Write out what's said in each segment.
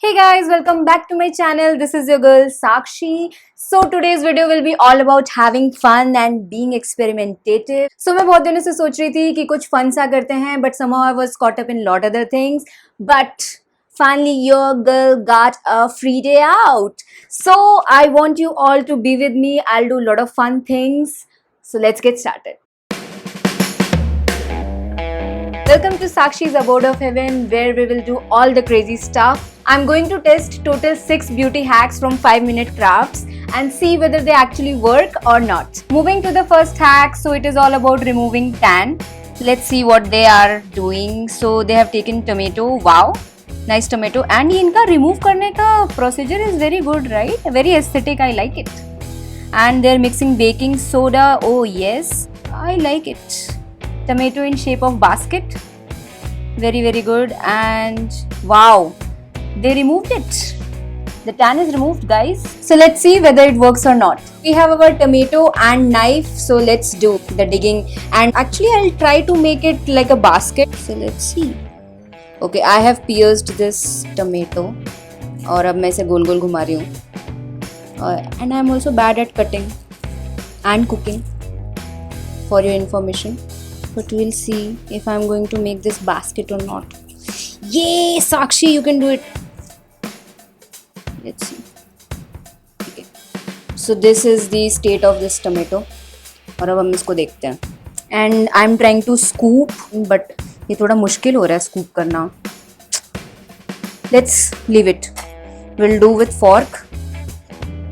Hey guys, welcome back to my channel. This is your girl Sakshi. So today's video will be all about having fun and being experimentative. So मैं बहुत दिनों से सोच रही थी कि कुछ fun सा करते हैं, but somehow I was caught up in lot other things. But finally your girl got a free day out. So I want you all to be with me. I'll do a lot of fun things. So let's get started. Welcome to Sakshi's Abode of Heaven, where we will do all the crazy stuff. I'm going to test total 6 beauty hacks from 5-minute crafts and see whether they actually work or not. Moving to the first hack, so it is all about removing tan. Let's see what they are doing. So they have taken tomato. Wow, nice tomato. And इनका remove करने का procedure is very good, right? Very aesthetic. I like it. And they're mixing baking soda. Oh yes, I like it. Tomato in shape of basket, very good. And wow, they removed it. The tan is removed, guys. So let's see whether it works or not. We have our tomato and knife, so let's do the digging. And actually I'll try to make it like a basket. So let's see. Okay, I have pierced this tomato और अब मैं इसे गोल गोल घुमा रही हूँ. And I'm also bad at cutting and cooking, for your information. But we'll see if I'm going to make this basket or not. Yay, Sakshi, you can do it. Let's see. Okay. So this is the state of this tomato. और अब हम इसको देखते हैं. And I'm trying to scoop, but ये थोड़ा मुश्किल हो रहा है scoop करना. Let's leave it. We'll do with fork.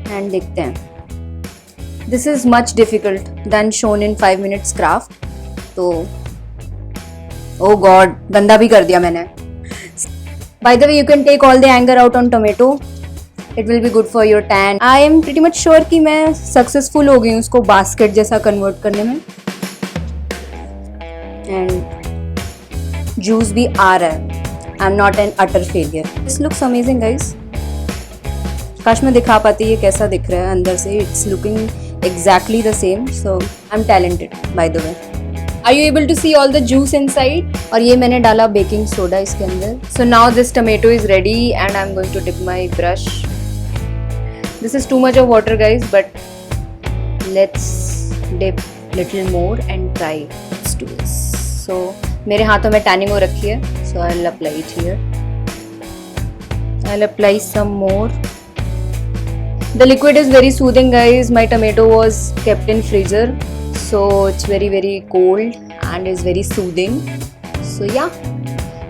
And देखते हैं. This is much difficult than shown in 5 minutes craft. तो oh god, गंदा भी कर दिया मैंने. By the way, you can take all the anger out on tomato. It will be good for your tan. I am pretty much sure कि मैं successful हो गई हूँ उसको basket जैसा convert करने में. And juice भी आ रहा है. I'm not an utter failure. This looks amazing, guys. काश मैं दिखा पाती ये कैसा दिख रहा है अंदर से. It's looking exactly the same. So I'm talented, by the way. Are you able to see all the juice inside? और ये मैंने डाला baking soda इसके अंदर. So now this tomato is ready and I'm going to dip my brush. This is too much of water, guys, but let's dip little more and try. Let's do this. So मेरे हाथों में tanning हो रखी है. So I'll apply it here. I'll apply some more. The liquid is very soothing, guys. My tomato was kept in freezer. So it's very cold and is very soothing. So yeah,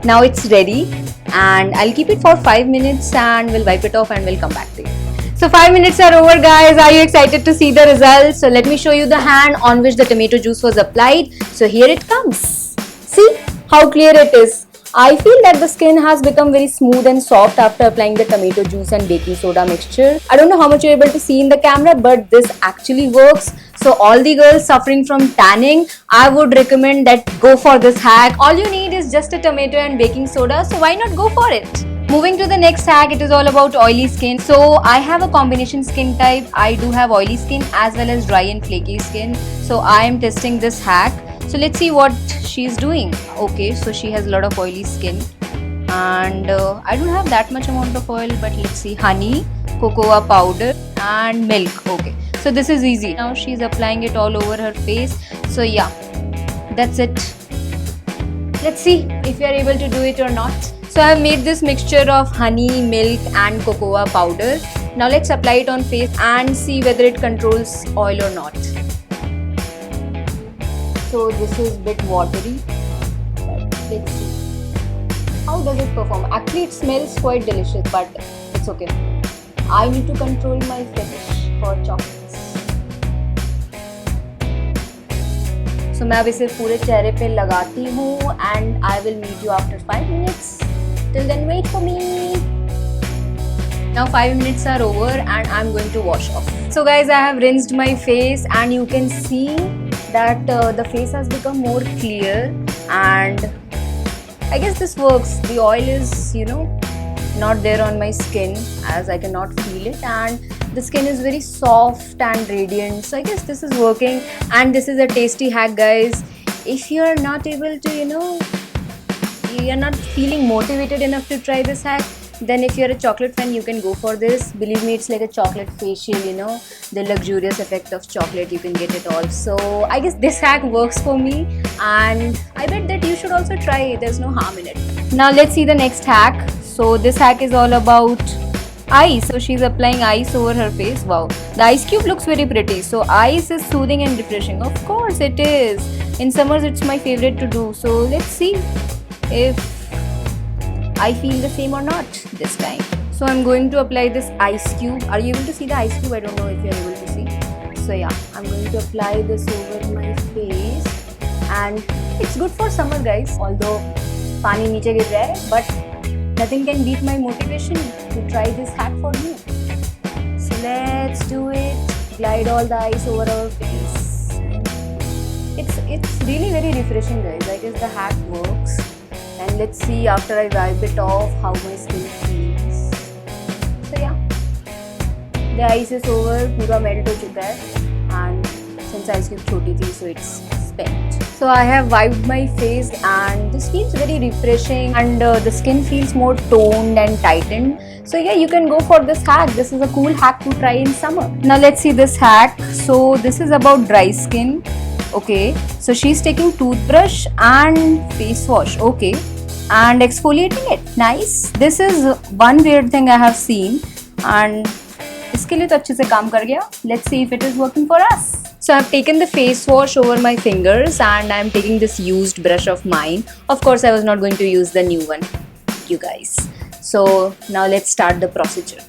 now it's ready and I'll keep it for 5 minutes and we'll wipe it off and we'll come back to you. So 5 minutes are over, guys. Are you excited to see the results? So let me show you the hand on which the tomato juice was applied. So here it comes. See how clear it is. I feel that the skin has become very smooth and soft after applying the tomato juice and baking soda mixture. I don't know how much you're able to see in the camera, but this actually works. So all the girls suffering from tanning, I would recommend that go for this hack. All you need is just a tomato and baking soda, so why not go for it? Moving to the next hack, it is all about oily skin. So I have a combination skin type. I do have oily skin as well as dry and flaky skin. So I am testing this hack. So let's see what she's doing. Okay, so she has a lot of oily skin and I don't have that much amount of oil, but let's see. Honey, cocoa powder and milk. Okay, so this is easy. Now she's applying it all over her face. So yeah, that's it. Let's see if you are able to do it or not. So I have made this mixture of honey, milk and cocoa powder. Now let's apply it on face and see whether it controls oil or not. So this is a bit watery, but let's see. How does it perform? Actually it smells quite delicious, but it's okay. I need to control my fetish for chocolates. So मैं अब इसे पूरे चेहरे पे लगाती हूँ and I will meet you after 5 minutes. Till then wait for me. Now 5 minutes are over and I'm going to wash off. So guys, I have rinsed my face and you can see that the face has become more clear and I guess this works. The oil is, not there on my skin as I cannot feel it and the skin is very soft and radiant. So I guess this is working and this is a tasty hack, guys. If you are not able to, you're not feeling motivated enough to try this hack, then if you're a chocolate fan, you can go for this. Believe me, it's like a chocolate facial, you know, the luxurious effect of chocolate, you can get it all. So I guess this hack works for me, and I bet that you should also try it. There's no harm in it. Now let's see the next hack. So this hack is all about ice. So she's applying ice over her face. Wow, the ice cube looks very pretty. So ice is soothing and refreshing. Of course it is. In summers it's my favorite to do. So let's see if I feel the same or not this time. So I'm going to apply this ice cube. Are you able to see the ice cube? I don't know if you're able to see. So yeah, I'm going to apply this over my face, and it's good for summer, guys. Although पानी नीचे गिर रहा है, but nothing can beat my motivation to try this hack for you. So let's do it. Glide all the ice over our face. It's really very refreshing, guys. I guess the hack works. And let's see after I wipe it off how my skin feels. So yeah, the ice is over. पूरा melt हो चुका है. And since ice cube छोटी थी, so it's spent. So I have wiped my face, and this feels very refreshing, and the skin feels more toned and tightened. So yeah, you can go for this hack. This is a cool hack to try in summer. Now let's see this hack. So this is about dry skin. Okay, so she's taking toothbrush and face wash. Okay, and exfoliating it. Nice. This is one weird thing I have seen, and इसके लिए तो अच्छे से काम कर गया. Let's see if it is working for us. So I've taken the face wash over my fingers, and I'm taking this used brush of mine. Of course, I was not going to use the new one, you guys. So now let's start the procedure.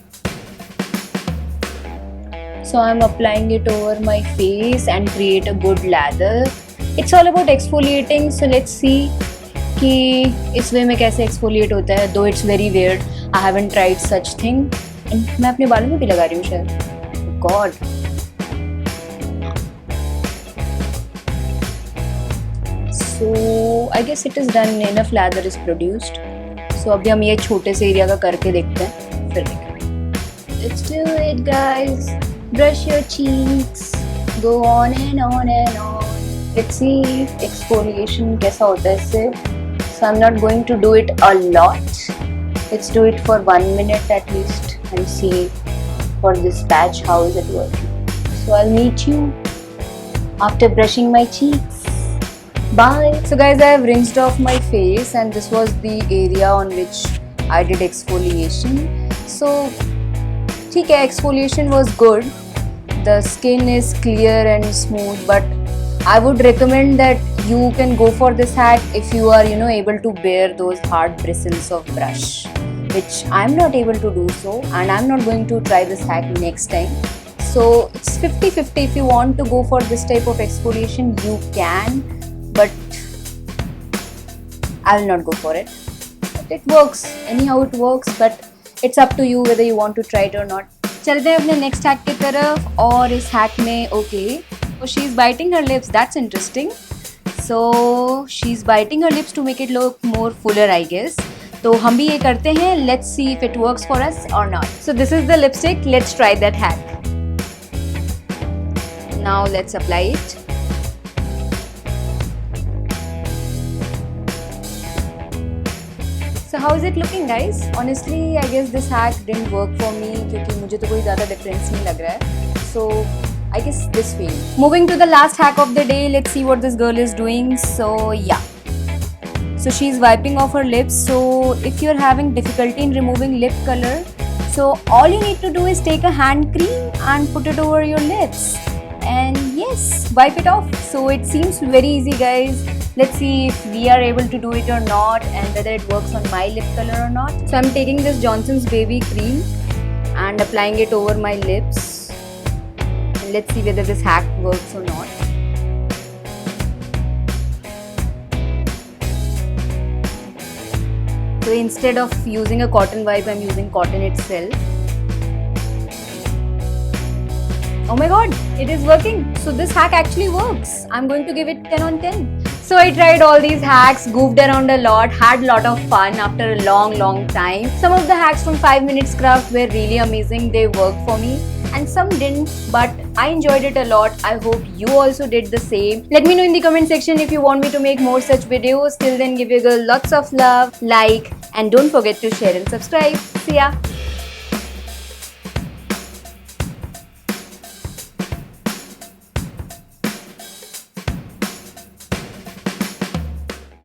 So I'm applying it over my face and create a good lather. It's all about exfoliating. So let's see कि इस वे में कैसे exfoliate होता है. Though it's very weird, I haven't tried such thing. मैं अपने बालों में भी लगा रही हूँ शायद. God. So I guess it is done. Enough lather is produced. So अभी हम ये छोटे से एरिया का करके देखते हैं, फिर देखें. Let's do it, guys. Brush your cheeks. Go on and on and on. Let's see exfoliation कैसा होता है इससे. So I'm not going to do it a lot. Let's do it for 1 minute at least and see for this patch how is it working. So I'll meet you after brushing my cheeks. Bye. So guys, I have rinsed off my face, and this was the area on which I did exfoliation. So ठीक है, exfoliation was good. The skin is clear and smooth, but I would recommend that you can go for this hack if you are, able to bear those hard bristles of brush, which I'm not able to do so, and I'm not going to try this hack next time. So it's 50-50. If you want to go for this type of exfoliation, you can, but I will not go for it. But it works. Anyhow, it works, but it's up to you whether you want to try it or not. चलते हैं अपने next hack की तरफ, और इस hack में so she's biting her lips. That's interesting. So she's biting her lips to make it look more fuller, I guess. तो हम भी ये करते हैं. Let's see if it works for us or not. So this is the lipstick. Let's try that hack. Now let's apply it. So how is it looking, guys? Honestly, I guess this hack didn't work for me क्योंकि मुझे तो कोई ज़्यादा difference नहीं लग रहा है. So I guess this failed. Moving to the last hack of the day, let's see what this girl is doing. So yeah. So she's wiping off her lips. So if you're having difficulty in removing lip color, so all you need to do is take a hand cream and put it over your lips. And yes, wipe it off. So it seems very easy, guys. Let's see if we are able to do it or not, and whether it works on my lip color or not. So I'm taking this Johnson's Baby Cream and applying it over my lips, and let's see whether this hack works or not. So instead of using a cotton wipe, I'm using cotton itself. Oh my god, it is working. So this hack actually works. I'm going to give it 10 on 10. So I tried all these hacks, goofed around a lot, had a lot of fun after a long time. Some of the hacks from 5 Minutes Craft were really amazing. They worked for me, and some didn't, but I enjoyed it a lot. I hope you also did the same. Let me know in the comment section if you want me to make more such videos. Till then, give your girl lots of love, like, And don't forget to share and subscribe. See ya.